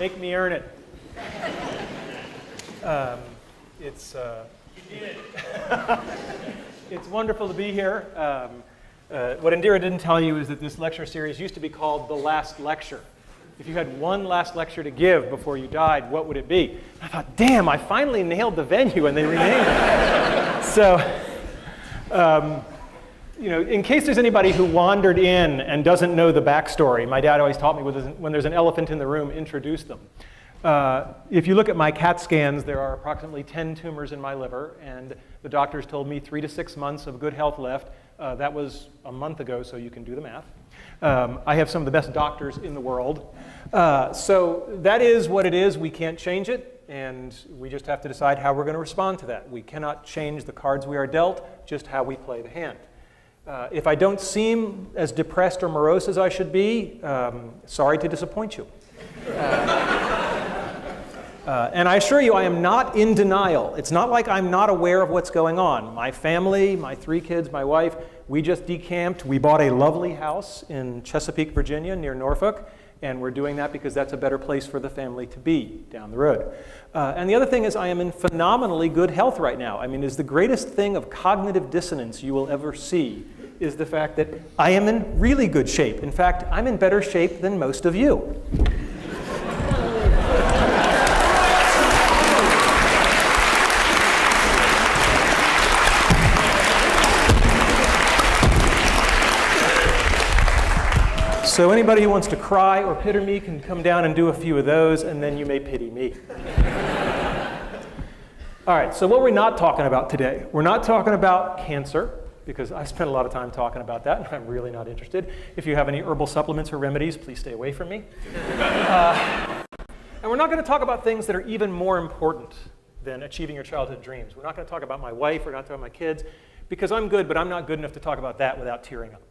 Make me earn it. It's wonderful to be here. What Indira didn't tell you is that this lecture series used to be called The Last Lecture. If you had one last lecture to give before you died, what would it be? I thought, damn, I finally nailed the venue, and they renamed it. So, in case there's anybody who wandered in and doesn't know the backstory, my dad always taught me when there's an elephant in the room, introduce them. If you look at my CAT scans, there are approximately 10 tumors in my liver, and the doctors told me 3 to 6 months of good health left. That was a month ago, so you can do the math. I have some of the best doctors in the world. So that is what it is. We can't change it, and we just have to decide how we're going to respond to that. We cannot change the cards we are dealt, just how we play the hand. If I don't seem as depressed or morose as I should be, sorry to disappoint you. And I assure you, I am not in denial. It's not like I'm not aware of what's going on. My family, my 3 kids, my wife, we just decamped. We bought a lovely house in Chesapeake, Virginia, near Norfolk, and we're doing that because that's a better place for the family to be down the road. And the other thing is I am in phenomenally good health right now. I mean, it's the greatest thing of cognitive dissonance you will ever see is the fact that I am in really good shape. In fact, I'm in better shape than most of you. So anybody who wants to cry or pity me can come down and do a few of those, and then you may pity me. All right, so what we're not talking about today. We're not talking about cancer, because I spent a lot of time talking about that, and I'm really not interested. If you have any herbal supplements or remedies, please stay away from me. And we're not going to talk about things that are even more important than achieving your childhood dreams. We're not going to talk about my wife, we're not talking about my kids, because I'm good, but I'm not good enough to talk about that without tearing up.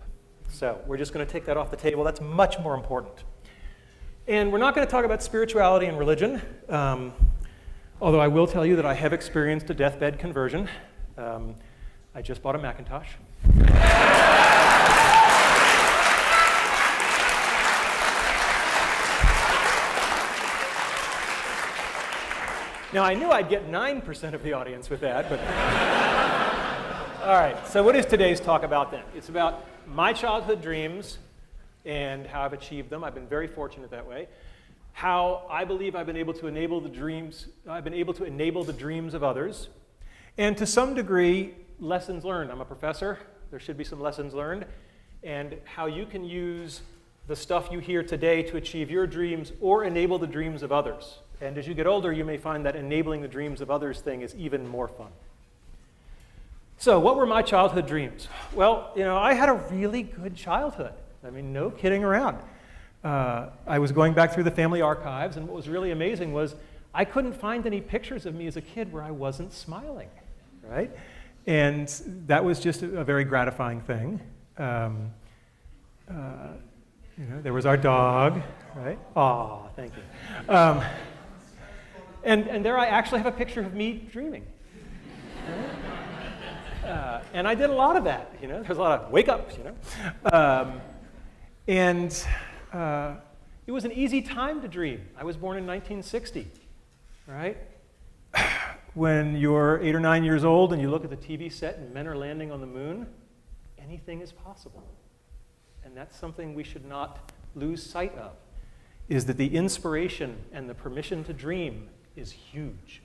So we're just going to take that off the table. That's much more important. And we're not going to talk about spirituality and religion, although I will tell you that I have experienced a deathbed conversion. I just bought a Macintosh. Now, I knew I'd get 9% of the audience with that, but... All right, so what is today's talk about then? It's about my childhood dreams and how I've achieved them. I've been very fortunate that way. How I believe I've been able to enable the dreams, of others. And to some degree, lessons learned. I'm a professor. There should be some lessons learned. And how you can use the stuff you hear today to achieve your dreams or enable the dreams of others. And as you get older, you may find that enabling the dreams of others thing is even more fun. So what were my childhood dreams? Well, I had a really good childhood. I mean, no kidding around. I was going back through the family archives, and what was really amazing was I couldn't find any pictures of me as a kid where I wasn't smiling, right? And that was just a very gratifying thing. There was our dog, right? Aw, thank you. And there I actually have a picture of me dreaming. Right? And I did a lot of that, There's a lot of wake-ups, And it was an easy time to dream. I was born in 1960, right? When you're 8 or 9 years old and you look at the TV set and men are landing on the moon, anything is possible. And that's something we should not lose sight of, is that the inspiration and the permission to dream is huge.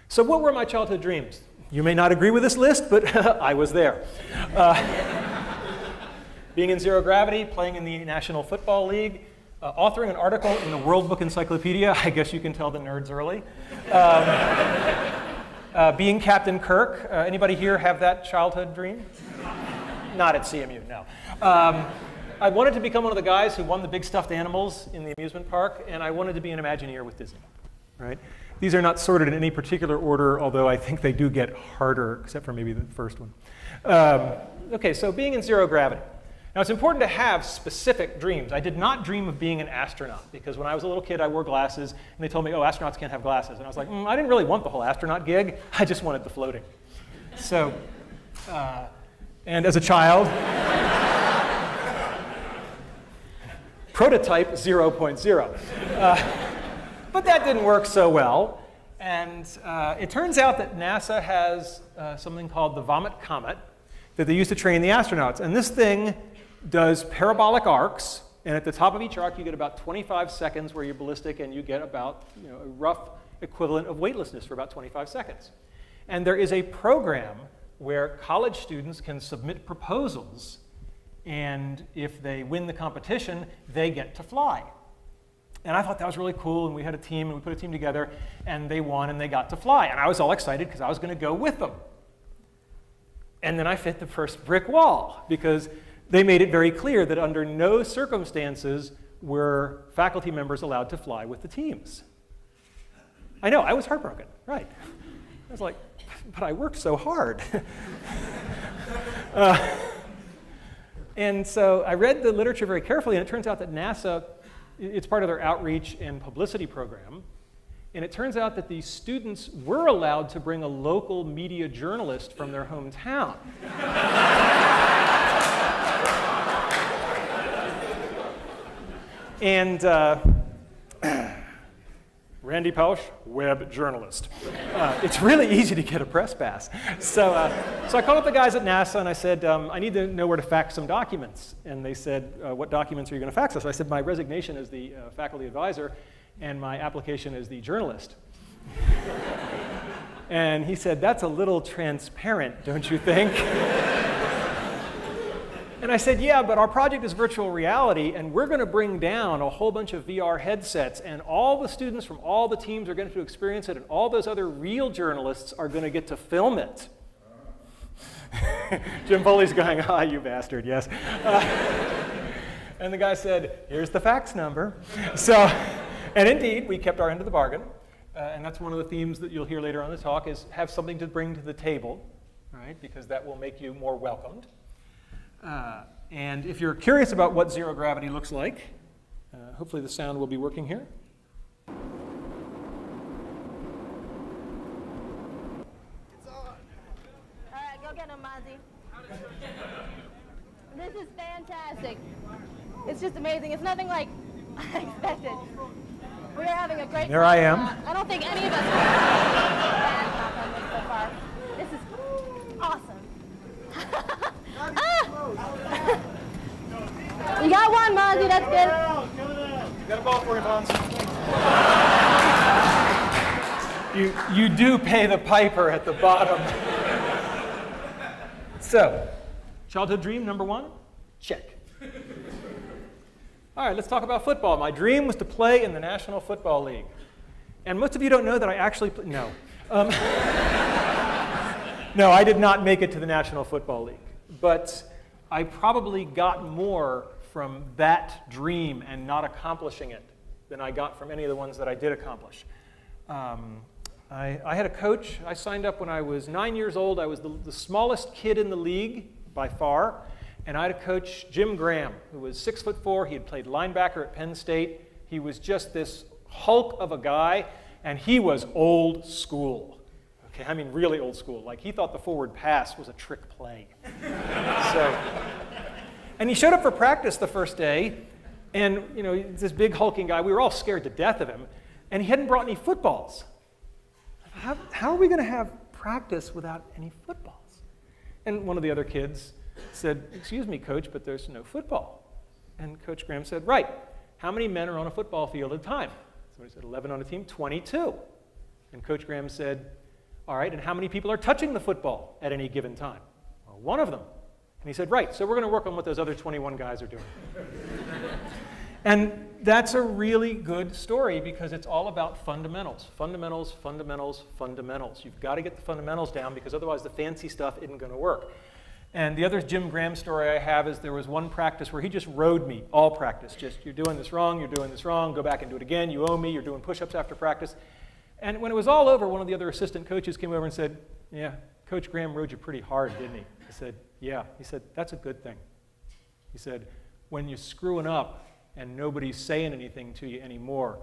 So what were my childhood dreams? You may not agree with this list, but I was there. Being in zero gravity, playing in the National Football League, authoring an article in the World Book Encyclopedia. I guess you can tell the nerds early. Being Captain Kirk. Anybody here have that childhood dream? Not at CMU, no. I wanted to become one of the guys who won the big stuffed animals in the amusement park, and I wanted to be an Imagineer with Disney, right? These are not sorted in any particular order, although I think they do get harder, except for maybe the first one. Okay, so being in zero gravity. Now, it's important to have specific dreams. I did not dream of being an astronaut, because when I was a little kid, I wore glasses, and they told me, oh, astronauts can't have glasses. And I was like, I didn't really want the whole astronaut gig. I just wanted the floating. So, and as a child, prototype 0.0. But that didn't work so well. And it turns out that NASA has something called the Vomit Comet that they use to train the astronauts. And this thing does parabolic arcs. And at the top of each arc, you get about 25 seconds where you're ballistic, and you get about a rough equivalent of weightlessness for about 25 seconds. And there is a program where college students can submit proposals, and if they win the competition, they get to fly. And I thought that was really cool, and we had a team, and we put a team together, and they won, and they got to fly. And I was all excited because I was going to go with them. And then I hit the first brick wall, because they made it very clear that under no circumstances were faculty members allowed to fly with the teams. I know, I was heartbroken, right. I was like, but I worked so hard. And so I read the literature very carefully, and it turns out that NASA, it's part of their outreach and publicity program, and it turns out that these students were allowed to bring a local media journalist from their hometown. And Randy Pausch, web journalist. It's really easy to get a press pass. So I called up the guys at NASA, and I said, I need to know where to fax some documents. And they said, what documents are you going to fax us? So I said, my resignation as the faculty advisor, and my application as the journalist. And he said, that's a little transparent, don't you think? And I said, yeah, but our project is virtual reality, and we're going to bring down a whole bunch of VR headsets, and all the students from all the teams are going to experience it, and all those other real journalists are going to get to film it. Jim Foley's going, ah, you bastard, yes. And the guy said, here's the fax number. And indeed, we kept our end of the bargain, and that's one of the themes that you'll hear later on in the talk, is have something to bring to the table, right? Because that will make you more welcomed. And if you're curious about what zero gravity looks like, hopefully the sound will be working here. It's on. All right, go get him, Mozzie. This is fantastic. It's just amazing. It's nothing like I expected. We are having a great There I am. I don't think any of us have on this so far. This is awesome. You got one, Mozzie, that's good. You got a ball for you, Mons. You do pay the piper at the bottom. So, childhood dream number one? Check. All right, let's talk about football. My dream was to play in the National Football League. And most of you don't know that I actually no. No, I did not make it to the National Football League. But I probably got more from that dream and not accomplishing it than I got from any of the ones that I did accomplish. I had a coach. I signed up when I was 9 years old. I was the smallest kid in the league by far. And I had a coach, Jim Graham, who was 6'4". He had played linebacker at Penn State. He was just this hulk of a guy, and he was old school. Okay, I mean really old school. Like he thought the forward pass was a trick play. And he showed up for practice the first day, and this big hulking guy. We were all scared to death of him, and he hadn't brought any footballs. How are we going to have practice without any footballs? And one of the other kids said, excuse me, coach, but there's no football. And Coach Graham said, right, how many men are on a football field at a time? So he said, 11 on a team, 22. And Coach Graham said, all right, and how many people are touching the football at any given time? Well, one of them. And he said, right, so we're going to work on what those other 21 guys are doing. And that's a really good story because it's all about fundamentals. Fundamentals, fundamentals, fundamentals. You've got to get the fundamentals down because otherwise the fancy stuff isn't going to work. And the other Jim Graham story I have is there was one practice where he just rode me, all practice. Just, you're doing this wrong, go back and do it again, you owe me, you're doing push-ups after practice. And when it was all over, one of the other assistant coaches came over and said, yeah, Coach Graham rode you pretty hard, didn't he? I said, yeah. He said, that's a good thing. He said, when you're screwing up and nobody's saying anything to you anymore,